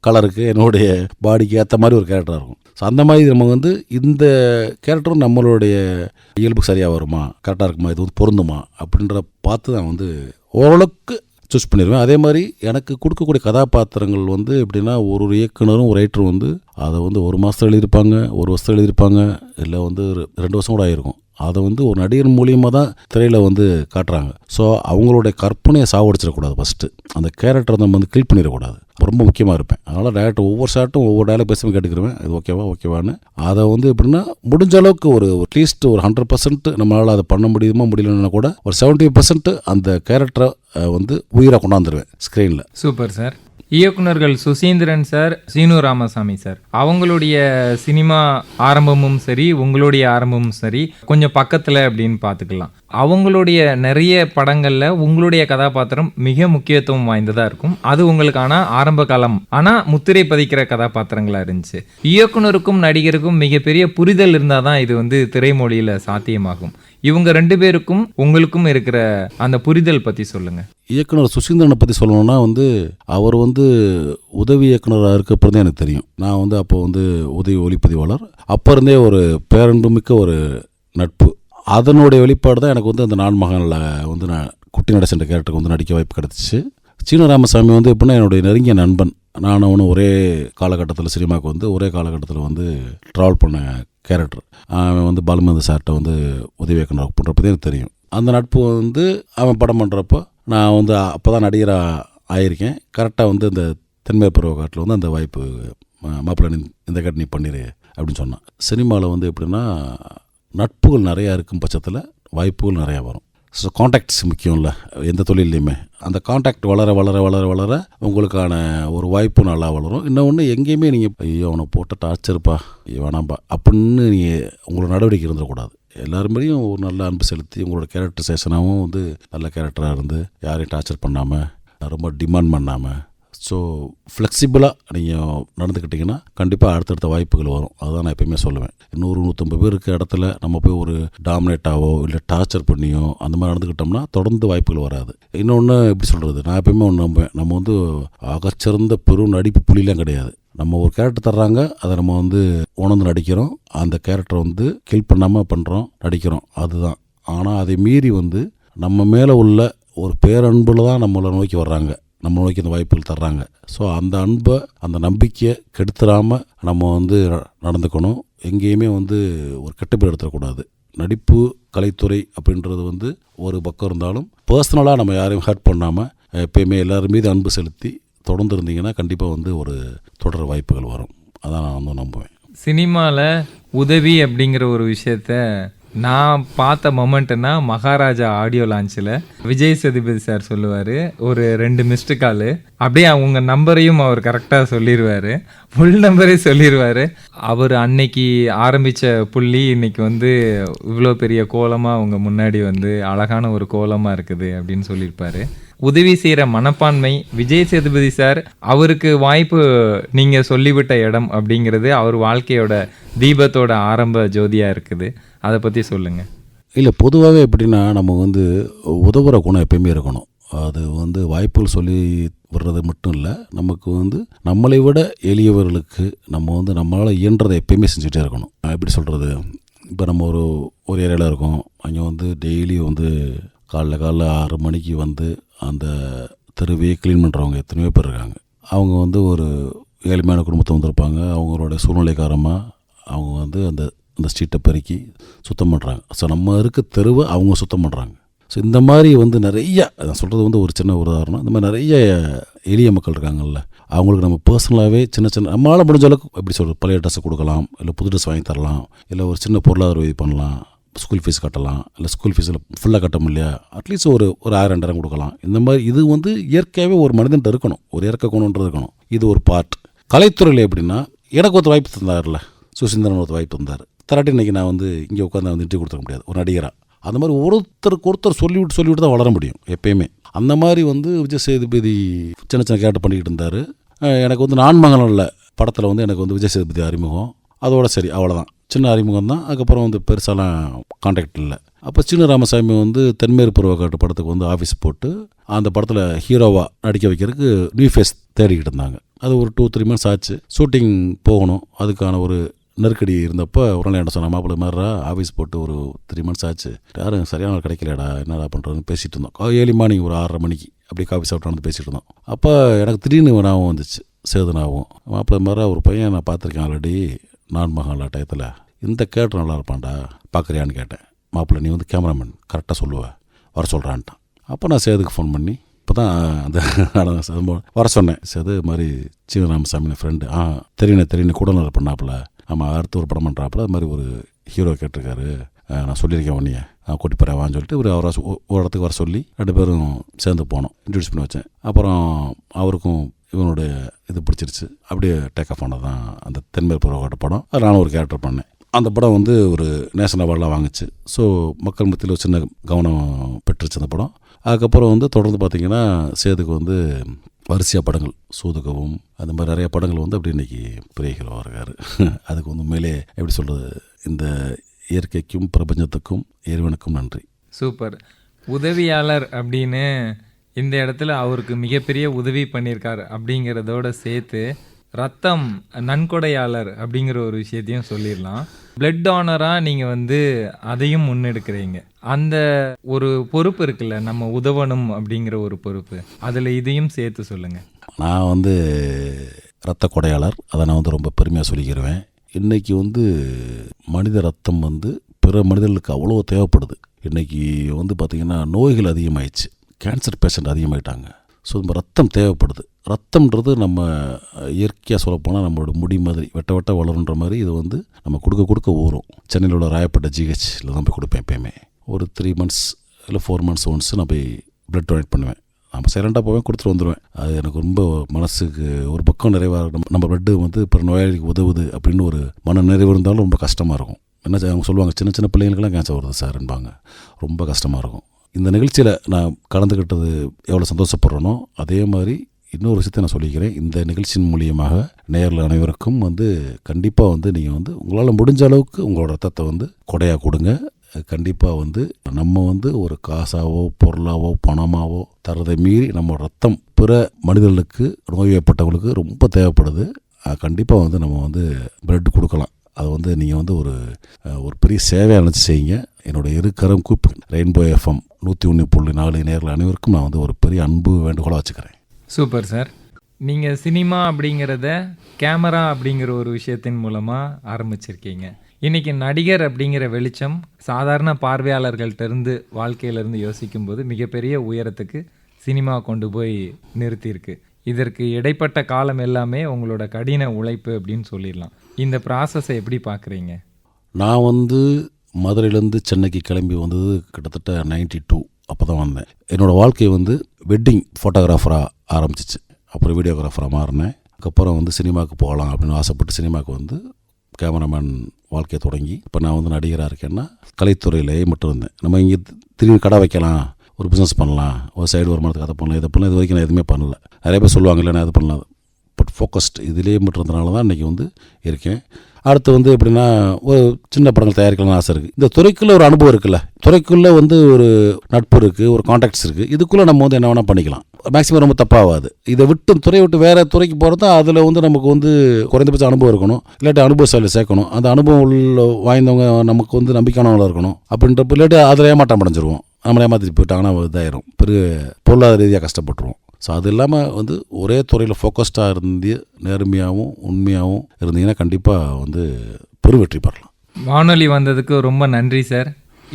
கலருக்கு என்னுடைய பாடிக்கு ஏற்ற மாதிரி ஒரு கேரக்டராக இருக்கும். ஸோ அந்த மாதிரி நம்ம வந்து இந்த கேரக்டரும் நம்மளுடைய இயல்புக்கு சரியாக வருமா, கரெக்டாக இருக்குமா, இது வந்து பொருந்துமா அப்படின்ற பார்த்து நான் வந்து ஓரளவுக்கு சூஸ் பண்ணிடுவேன். அதே மாதிரி எனக்கு கொடுக்கக்கூடிய கதாபாத்திரங்கள் வந்து எப்படின்னா ஒரு இயக்குனரும் ஒரு ரைட்டரும் வந்து அதை வந்து 1 மாதத்தில் எழுதியிருப்பாங்க, 1 வருஷத்தில் எழுதியிருப்பாங்க, இல்லை வந்து 2 வருஷம் கூட ஆகிருக்கும். அதை வந்து ஒரு நடிகர் மூலியமாக தான் திரையில் வந்து காட்டுறாங்க. ஸோ அவங்களுடைய கற்பனையை சாவடிச்சிடக்கூடாது. ஃபஸ்ட்டு அந்த கேரக்டரை நம்ம வந்து கில் பண்ணிடக்கூடாது. ரொம்ப முக்கியமாக இருப்பேன். அதனால் டேரக்டர் ஒவ்வொரு ஷாட்டும் ஒவ்வொரு டயலாக் பேசும்போது கேட்டுக்கிருவேன், இது ஓகேவான்னு. அதை வந்து எப்படின்னா முடிஞ்ச அளவுக்கு ஒரு அட்லீஸ்ட் ஒரு 100% நம்மளால் அதை பண்ண முடியுமா முடியலன்னா கூட ஒரு 70% அந்த கேரக்டரை வந்து உயிராக கொண்டாந்துருவேன் ஸ்க்ரீனில். Super sir. இயக்குனர்கள் சுசீந்திரன் சார், சீனு ராமசாமி சார், அவங்களுடைய சினிமா ஆரம்பமும் சரி உங்களுடைய ஆரம்பமும் சரி கொஞ்சம் பக்கத்தில் அப்படின்னு பார்த்துக்கலாம். அவங்களுடைய நிறைய படங்களில் உங்களுடைய கதாபாத்திரம் மிக முக்கியத்துவம் வாய்ந்ததாக இருக்கும். அது உங்களுக்கான ஆரம்ப காலம் ஆனால் முத்திரை பதிக்கிற கதாபாத்திரங்களாக இருந்துச்சு. இயக்குனருக்கும் நடிகருக்கும் மிகப்பெரிய புரிதல் இருந்தால் தான் இது வந்து திரைமொழியில் சாத்தியமாகும். இவங்க 2 பேருக்கும் உங்களுக்கும் இருக்கிற அந்த புரிதல் பற்றி சொல்லுங்கள். இயக்குனர் சுசீந்திரனை பற்றி சொல்லணும்னா வந்து அவர் வந்து உதவி இயக்குனராக இருக்கப்போ எனக்கு தெரியும். நான் வந்து அப்போ வந்து உதவி ஒளிப்பதிவாளர். அப்போ இருந்தே ஒரு பேரன்புமிக்க ஒரு நட்பு, அதனுடைய வெளிப்பாடு தான் எனக்கு வந்து அந்த நான் மகனில் வந்து நான் குட்டி நடைசென்ற கேரக்டருக்கு வந்து நடிக்க வாய்ப்பு கிடச்சிச்சு. சீனு ராமசாமி வந்து எப்படின்னா என்னுடைய நெருங்கிய நண்பன். நான் அவனு ஒரே காலகட்டத்தில் சினிமாவுக்கு வந்து ஒரே காலகட்டத்தில் வந்து ட்ராவல் பண்ண கேரக்டர். அவன் வந்து பாலுமந்த சார்கிட்ட வந்து உதவி இயக்குனர் பண்ணுறப்பதே எனக்கு தெரியும். அந்த நட்பு வந்து அவன் படம் பண்ணுறப்போ நான் வந்து அப்போ தான் நடிகராக ஆயிருக்கேன். கரெக்டாக வந்து இந்த தென்மே பருவ காட்டில் வந்து அந்த வாய்ப்பு மாப்பிள்ளை இந்த காட்டு நீ பண்ணிடு அப்படின்னு சொன்னான். சினிமாவில் வந்து எப்படின்னா நட்புகள் நிறையா இருக்கும் பட்சத்தில் வாய்ப்புகள் நிறையா வரும். ஸோ காண்டாக்ட்ஸ் முக்கியம்ல எந்த தொழிலையுமே. அந்த காண்டாக்ட் வளர வளர வளர வளர உங்களுக்கான ஒரு வாய்ப்பு நல்லா வளரும். இன்னொன்று எங்கேயுமே நீங்கள் ஐயோ அவனை போட்ட டார்ச்சர்ப்பா வேணாம்பா அப்படின்னு நீங்கள் உங்களோட நடவடிக்கை இருந்துடக்கூடாது. எல்லாருமேயும் ஒரு நல்ல அன்பு செலுத்தி உங்களோட கேரக்டரைசேஷனாகவும் வந்து நல்ல கேரக்டராக இருந்து யாரையும் டார்ச்சர் பண்ணாமல் ரொம்ப டிமாண்ட் பண்ணாமல் ஸோ ஃப்ளெக்சிபிளாக நீங்கள் நடந்துக்கிட்டிங்கன்னா கண்டிப்பாக அடுத்தடுத்த வாய்ப்புகள் வரும். அதுதான் நான் எப்பயுமே சொல்லுவேன். 100-150 பேர் இருக்க இடத்துல நம்ம போய் ஒரு டாமினேட்டாவோ இல்லை டார்ச்சர் பண்ணியோ அந்த மாதிரி நடந்துக்கிட்டோம்னா தொடர்ந்து வாய்ப்புகள் வராது. இன்னொன்று எப்படி சொல்கிறது, நான் எப்பயுமே ஒன்று நம்புவேன், நம்ம வந்து அகச்சிறந்த பெரும் நடிப்பு புலிலாம் கிடையாது. நம்ம ஒரு கேரக்டர் தர்றாங்க, அதை நம்ம வந்து உணர்ந்து நடிக்கிறோம், அந்த கேரக்டரை வந்து கில் பண்ணாமல் பண்ணுறோம், நடிக்கிறோம், அதுதான். ஆனால் அதை மீறி வந்து நம்ம மேலே உள்ள ஒரு பேரன்பில் தான் நம்மளை நோக்கி வர்றாங்க, நம்ம நோக்கி அந்த வாய்ப்புகள் தர்றாங்க. ஸோ அந்த அன்பை அந்த நம்பிக்கையை கெடுத்துடாமல் நம்ம வந்து நடந்துக்கணும். எங்கேயுமே வந்து ஒரு கெட்டப்பேர் எடுத்துடக்கூடாது. நடிப்பு கலைத்துறை அப்படின்றது வந்து ஒரு பக்கம் இருந்தாலும் பர்சனலாக நம்ம யாரையும் ஹர்ட் பண்ணாமல் எப்பயுமே எல்லோரும் மீது அன்பு செலுத்தி தொடர்ந்து இருந்தீங்கன்னா கண்டிப்பாக வந்து ஒரு தொடர் வாய்ப்புகள் வரும். அதான் நான் வந்து நம்புவேன். சினிமாவில் உதவி அப்படிங்கிற ஒரு விஷயத்த நான் பார்த்த மொமெண்ட்னா மகாராஜா ஆடியோ லான்ச்சில் விஜய் சேதுபதி சார் சொல்லுவார், ஒரு 2 மிஸ்டு காலு அப்படியே அவங்க நம்பரையும் அவர் கரெக்டாக சொல்லிடுவார், ஃபுல் நம்பரே சொல்லிடுவார். அவர் அன்னைக்கு ஆரம்பித்த புள்ளி இன்னைக்கு வந்து இவ்வளோ பெரிய கோலமாக அவங்க முன்னாடி வந்து அழகான ஒரு கோலமாக இருக்குது அப்படின்னு சொல்லியிருப்பார். உதவி செய்கிற மனப்பான்மை விஜய் சேதுபதி சார் அவருக்கு வாய்ப்பு நீங்கள் சொல்லிவிட்ட இடம் அப்படிங்கிறது அவர் வாழ்க்கையோட தீபத்தோட ஆரம்ப ஜோதியாக இருக்குது. அதை பற்றி சொல்லுங்கள். இல்லை, பொதுவாகவே எப்படின்னா நம்ம வந்து உதவுற குணம் எப்பயுமே இருக்கணும். அது வந்து வாய்ப்புகள் சொல்லி வர்றது மட்டும் இல்லை, நமக்கு வந்து நம்மளை விட எளியவர்களுக்கு நம்ம வந்து நம்மளால் இயன்றதை எப்பயுமே செஞ்சுட்டே இருக்கணும். எப்படி சொல்கிறது, இப்போ நம்ம ஒரு ஏரியாவில் இருக்கோம், அங்கே வந்து டெய்லி வந்து காலைல 6 மணிக்கு வந்து அந்த தெருவையே க்ளீன் பண்ணுறவங்க எத்தனையோ பேர் இருக்காங்க. அவங்க வந்து ஒரு ஏழ்மையான குடும்பத்தை வந்திருப்பாங்க. அவங்களோட சூழ்நிலை காரணமாக அவங்க வந்து அந்த அந்த ஸ்ட்ரீட்டை பெருக்கி சுத்தம் பண்ணுறாங்க. ஸோ நம்ம இருக்க தெருவை அவங்க சுத்தம் பண்ணுறாங்க. ஸோ இந்த மாதிரி வந்து நிறைய, நான் சொல்கிறது வந்து ஒரு சின்ன உதாரணம், இந்த மாதிரி நிறைய எளிய மக்கள் இருக்காங்கல்ல, அவங்களுக்கு நம்ம பர்சனலாகவே சின்ன நம்மளால் முடிஞ்ச அளவுக்கு எப்படி சொல்கிறது, பழைய ட்ரெஸ்ஸை கொடுக்கலாம், இல்லை புது ட்ரெஸ் வாங்கி தரலாம், இல்லை ஒரு சின்ன பொருளாதார உதவி பண்ணலாம், ஸ்கூல் ஃபீஸ் கட்டலாம், இல்லை ஸ்கூல் ஃபீஸில் ஃபுல்லாக கட்ட முடியல அட்லீஸ்ட் ஒரு 1000-2000 கொடுக்கலாம். இந்த மாதிரி இது வந்து இயற்கையாகவே ஒரு மனிதன்ட்டு இருக்கணும், ஒரு இயற்கை குணம்ன்றது இருக்கணும். இது ஒரு பார்ட். கலைத்துறையில் எப்படின்னா, எனக்கு ஒருத்தர் வாய்ப்பு தந்தார்ல, சுசீந்திரன் ஒருத்தர் வாய்ப்பு தந்தார். தராட்டி இன்றைக்கி நான் வந்து இங்கே உட்காந்து வந்து இன்டர்வியூ கொடுத்துக்க முடியாது ஒரு நடிகராக. அந்த மாதிரி ஒருத்தருக்கு ஒருத்தர் சொல்லிவிட்டு தான் வளர முடியும் எப்பயுமே. அந்த மாதிரி வந்து விஜய் சேதுபதி சின்ன கேரக்டர் பண்ணிக்கிட்டு இருந்தார். எனக்கு வந்து நான்மகனில் படத்தில் வந்து எனக்கு வந்து விஜய் சேதுபதி அறிமுகம், அதோட சரி அவ்வளோதான், சின்ன அறிமுகம் தான். அதுக்கப்புறம் வந்து பெருசாலாம் கான்டாக்ட் இல்லை. அப்போ சீனு ராமசாமி வந்து தென்மேற்கு பருவக்காட்டு படத்துக்கு வந்து ஆஃபீஸ் போட்டு அந்த படத்தில் ஹீரோவாக நடிக்க வைக்கிறதுக்கு நியூ ஃபேஸ் தேடிக்கிட்டு இருந்தாங்க. அது ஒரு 2-3 மந்த்ஸ் ஆச்சு. ஷூட்டிங் போகணும், அதுக்கான ஒரு நெருக்கடி இருந்தப்போ ஒரு நாள் என்ன சொன்ன, மாப்பிள்ளை மாதிரிடா ஆஃபீஸ் போட்டு ஒரு 3 மந்த்ஸ் ஆச்சு, யாரும் சரியான கிடைக்கலடா, என்னடா பண்ணுறதுன்னு பேசிகிட்டு இருந்தோம். ஏர்லி மார்னிங் ஒரு 6:30 மணிக்கு அப்படி காஃபி சாப்பிட்டு வந்து பேசிகிட்டு இருந்தோம். அப்போ எனக்கு திடீர்னு ஞாபகம் வந்துச்சு, சேதுனாவும் மாப்பிள்ளை மாதிரி ஒரு பையன் நான் பார்த்துருக்கேன் ஆல்ரெடி நான்மகன்ல டயத்தில், இந்த கேரக்டர் நல்லா இருப்பான்டா, பார்க்குறியான்னு கேட்டேன். மாப்பிள்ளை நீ வந்து கேமராமேன் கரெக்டாக சொல்லுவேன், வர சொல்கிறான்ட்டான். அப்போ நான் சேதுக்கு ஃபோன் பண்ணி இப்போ தான் அந்த வர சொன்னேன். சேது மாதிரி சீனு ராமசாமி ஃப்ரெண்டு, தெரியும் கூட நல்லா பண்ணாப்புல, ஆமாம் அடுத்து ஒரு படம் பண்ணுறாப்புல, அது மாதிரி ஒரு ஹீரோ கேட்டிருக்காரு, நான் சொல்லியிருக்கேன் உன்னைய, நான் கூட்டி போகிறேன் சொல்லிட்டு அவரை ஒரு இடத்துக்கு வர சொல்லி 2 பேரும் சேர்ந்து போனோம், இன்ட்ரடியூஸ் பண்ணி வச்சேன். அப்புறம் அவருக்கும் இவனுடைய இது பிடிச்சிருச்சு, அப்படியே டேக் ஆஃப் ஆனது தான் அந்த தென்மேற்கு பருவக்காட்டு படம். அதில் நானும் ஒரு கேரக்டர் பண்ணேன். அந்த படம் வந்து ஒரு நேஷனல் அவார்டெலாம் வாங்குச்சு. ஸோ மக்கள் மத்தியில் ஒரு சின்ன கவனம் பெற்றுச்சு அந்த படம். அதுக்கப்புறம் வந்து தொடர்ந்து பார்த்திங்கன்னா சேதுக்கு வந்து வரிசையாக படங்கள், சூதுகவும் அந்த மாதிரி நிறைய படங்கள் வந்து அப்படி இன்றைக்கி பெரிய ஹீரோவாக இருக்கார். அதுக்கு வந்து உண்மையிலே எப்படி சொல்கிறது, இந்த இயற்கைக்கும் பிரபஞ்சத்துக்கும் இறைவனுக்கும் நன்றி. சூப்பர். உதவியாளர் அப்படின்னு இந்த இடத்துல அவருக்கு மிகப்பெரிய உதவி பண்ணியிருக்கார் அப்படிங்கிறதோட சேர்த்து ரத்தம் நன்கொடையாளர் அப்படிங்கிற ஒரு விஷயத்தையும் சொல்லிடலாம். பிளட் டோனராக நீங்கள் வந்து அதையும் முன்னெடுக்கிறீங்க. அந்த ஒரு பொறுப்பு இருக்குல்ல, நம்ம உதவணும் அப்படிங்கிற ஒரு பொறுப்பு, அதில் இதையும் சேர்த்து சொல்லுங்கள். நான் வந்து இரத்த கொடையாளர், அதை நான் வந்து ரொம்ப பெருமையாக சொல்லிக்கிடுவேன். இன்றைக்கி வந்து மனித ரத்தம் வந்து பிற மனிதர்களுக்கு அவ்வளோ தேவைப்படுது. இன்றைக்கி வந்து பார்த்திங்கன்னா நோய்கள் அதிகமாகிடுச்சு, கேன்சர் பேஷண்ட் அதிகமாகிட்டாங்க. ஸோ நம்ம ரத்தம் தேவைப்படுது. ரத்தம்ன்றது நம்ம இயற்கையாக சொல்லப்போனால் நம்மளோட முடி மாதிரி வெட்ட வளருன்ற மாதிரி இது வந்து நம்ம கொடுக்க ஊறும். சென்னையில் உள்ள ராயப்பட்ட ஜிஹெச்சில் தான் போய் கொடுப்பேன். எப்பயுமே ஒரு 3 மந்த்ஸ் இல்லை 4 மந்த்ஸ் ஒன்ஸ் நான் போய் பிளட் டொனேட் பண்ணுவேன். நம்ம சைலண்டாக போவேன், கொடுத்துட்டு வந்துடுவேன். அது எனக்கு ரொம்ப மனசுக்கு ஒரு பக்கம் நிறைவாக, நம்ம பிளட்டு வந்து இப்போ நோயாளிக்கு உதவுது அப்படின்னு ஒரு மன நிறைவு இருந்தாலும் ரொம்ப கஷ்டமாக இருக்கும். என்ன அவங்க சொல்லுவாங்க, சின்ன பிள்ளைங்களுக்கெல்லாம் கேன்சர் வருது சார்ன்பாங்க, ரொம்ப கஷ்டமாக இருக்கும். இந்த நிகழ்ச்சியில் நான் கலந்துக்கிட்டது எவ்வளோ சந்தோஷப்படுறேனோ அதே மாதிரி இன்னொரு விஷயத்தை நான் சொல்லிக்கிறேன். இந்த நிகழ்ச்சியின் மூலியமாக நேயர்கள் அனைவருக்கும் வந்து கண்டிப்பாக வந்து நீங்கள் வந்து உங்களால் முடிஞ்ச அளவுக்கு உங்களோட ரத்தத்தை வந்து கொடையாக கொடுங்க. கண்டிப்பாக வந்து நம்ம வந்து ஒரு காசாவோ பொருளாவோ பணமாவோ தரதை மீறி நம்ம ரத்தம் பிற மனிதர்களுக்கு நோய்வாய்ப்பட்டவங்களுக்கு ரொம்ப தேவைப்படுது. கண்டிப்பாக வந்து நம்ம வந்து பிளட் கொடுக்கலாம். அதை வந்து நீங்கள் வந்து ஒரு பெரிய சேவையாக நினச்சி செய்யுங்க. என்னோடய இருக்கரம் கூப்பி ரெயின்போ FM 101.4 நேயர்கள் அனைவருக்கும் நான் வந்து ஒரு பெரிய அன்பு வேண்டுகோளாக வச்சுக்கிறேன். Super sir. நீங்கள் சினிமா அப்படிங்கிறத கேமரா அப்படிங்கிற ஒரு விஷயத்தின் மூலமாக ஆரம்பிச்சிருக்கீங்க. இன்றைக்கி நடிகர் அப்படிங்கிற வெளிச்சம் சாதாரண பார்வையாளர்கள்ட்டேருந்து வாழ்க்கையிலேருந்து யோசிக்கும்போது மிகப்பெரிய உயரத்துக்கு சினிமா கொண்டு போய் நிறுத்தியிருக்கு. இதற்கு இடைப்பட்ட காலம் எல்லாமே உங்களோட கடின உழைப்பு அப்படின்னு சொல்லிடலாம். இந்த ப்ராசஸை எப்படி பார்க்குறீங்க? நான் வந்து மதுரையிலேருந்து சென்னைக்கு கிளம்பி வந்தது கிட்டத்தட்ட 92 அப்போ தான் வந்தேன். என்னோடய வாழ்க்கை வந்து வெட்டிங் ஃபோட்டோகிராஃபராக ஆரம்பிச்சிச்சு. அப்புறம் வீடியோகிராஃபராக மாறினேன். அதுக்கப்புறம் வந்து சினிமாவுக்கு போகலாம் அப்படின்னு ஆசைப்பட்டு சினிமாவுக்கு வந்து கேமராமேன் வாழ்க்கையை தொடங்கி இப்போ நான் வந்து நடிகராக இருக்கேன்னா கலைத்துறையிலேயே மட்டும் இருந்தேன். நம்ம இங்கே திரும்பி கடை வைக்கலாம், ஒரு பிஸ்னஸ் பண்ணலாம், ஒரு சைடு வருமானத்துக்கு அதை பண்ணலாம், இதை பண்ணலாம். இது வரைக்கும் நான் எதுவுமே பண்ணல. நிறைய பேர் சொல்லுவாங்க இல்லை நான் இது பண்ணலாம், பட் ஃபோக்கஸ்டு இதிலே மட்டும் இருந்தனால தான் இன்றைக்கி வந்து இருக்கேன். அடுத்து வந்து எப்படின்னா ஒரு சின்ன படங்கள் தயாரிக்கலாம்னு ஆசை இருக்குது. இந்த துறைக்குள்ளே ஒரு அனுபவம் இருக்குல்ல, துறைக்குள்ளே வந்து ஒரு நட்பு இருக்குது, ஒரு கான்டாக்ட்ஸ் இருக்குது. இதுக்குள்ளே நம்ம வந்து என்ன வேணால் பண்ணிக்கலாம். மேக்ஸிமம் ரொம்ப தப்பாகாது. இதை விட்டு துறையை விட்டு வேறு துறைக்கு போகிறதா அதில் வந்து நமக்கு வந்து குறைந்தபட்ச அனுபவம் இருக்கணும், இல்லாட்டி அனுபவசாலியில் சேர்க்கணும். அந்த அனுபவம் உள்ள வாய்ந்தவங்க நமக்கு வந்து நம்பிக்கையானவங்களாக இருக்கணும். அப்படின்றப்ப இல்லாட்டி அதில் ஏமாட்டம் அடைஞ்சிருவோம். நம்மளை ஏமாற்றிட்டு போயிட்டாங்கன்னா இதாயிரும், பெரிய பொருளாதார ரீதியாக கஷ்டப்பட்டுருவோம். ஸோ அது இல்லாமல் வந்து ஒரே துறையில் ஃபோக்கஸ்டாக இருந்து நேர்மையாகவும் உண்மையாகவும் இருந்தீங்கன்னா கண்டிப்பாக வந்து பெருவெற்றி பெறலாம். வானொலி வந்ததுக்கு ரொம்ப நன்றி சார்.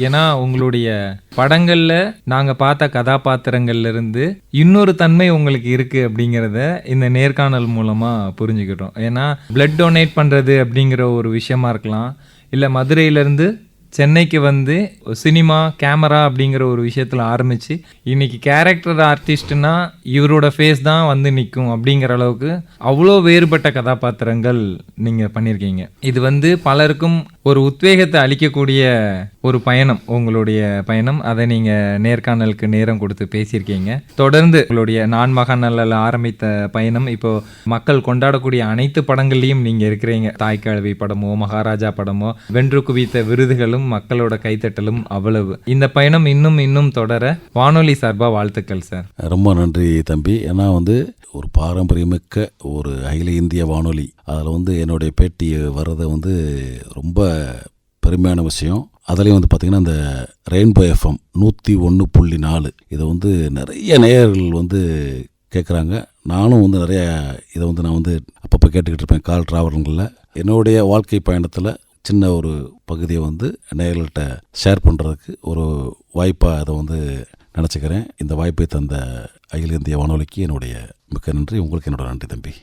ஏன்னா உங்களுடைய படங்களில் நாங்கள் பார்த்த கதாபாத்திரங்கள்ல இருந்து இன்னொரு தன்மை உங்களுக்கு இருக்குது அப்படிங்கிறத இந்த நேர்காணல் மூலமாக புரிஞ்சுக்கிட்டோம். ஏன்னா பிளட் டொனேட் பண்ணுறது அப்படிங்கிற ஒரு விஷயமா இருக்கலாம், இல்லை மதுரையிலேருந்து சென்னைக்கு வந்து சினிமா கேமரா அப்படிங்கிற ஒரு விஷயத்தில் ஆரம்பித்து இன்னைக்கு கேரக்டர் ஆர்டிஸ்ட்னா இவரோட ஃபேஸ் தான் வந்து நிற்கும் அப்படிங்கிற அளவுக்கு அவ்வளோ வேறுபட்ட கதாபாத்திரங்கள் நீங்கள் பண்ணியிருக்கீங்க. இது வந்து பலருக்கும் ஒரு உத்வேகத்தை அளிக்கக்கூடிய ஒரு பயணம், உங்களுடைய பயணம். அதை நீங்கள் நேர்காணலுக்கு நேரம் கொடுத்து பேசியிருக்கீங்க. தொடர்ந்து உங்களுடைய நான் மகாநல்லில் ஆரம்பித்த பயணம் இப்போ மக்கள் கொண்டாடக்கூடிய அனைத்து படங்கள்லையும் நீங்கள் இருக்கிறீங்க. தாய்க்கிழவி படமோ மகாராஜா படமோ வென்று குவித்த விருதுகளும் மக்களோட கைத்தட்டலும் அவ்வளவு. இந்த பயணம் இன்னும் தொடர வானொலி சார்பாக வாழ்த்துக்கள் சார். ரொம்ப நன்றி தம்பி. ஏன்னா வந்து ஒரு பாரம்பரியமிக்க ஒரு அகில இந்திய வானொலி, அதில் வந்து என்னுடைய பேட்டி வர்றதை வந்து ரொம்ப பெருமையான விஷயம். அதுலேயும் வந்து பார்த்திங்கன்னா இந்த ரெயின்போ எஃப்எம் 101.4 இதை வந்து நிறைய நேயர்கள் வந்து கேட்குறாங்க. நானும் வந்து நிறைய இதை வந்து நான் வந்து அப்பப்போ கேட்டுக்கிட்டு இருப்பேன் கால் டிராவல்களில். என்னுடைய வாழ்க்கை பயணத்தில் சின்ன ஒரு பகுதியை வந்து நேயர்கள்ட்ட ஷேர் பண்ணுறதுக்கு ஒரு வாய்ப்பாக அதை வந்து நினச்சிக்கிறேன். இந்த வாய்ப்பை தந்த அகில இந்திய வானொலிக்கு என்னுடைய மிக்க நன்றி. உங்களுக்கு என்னோட நன்றி தம்பி.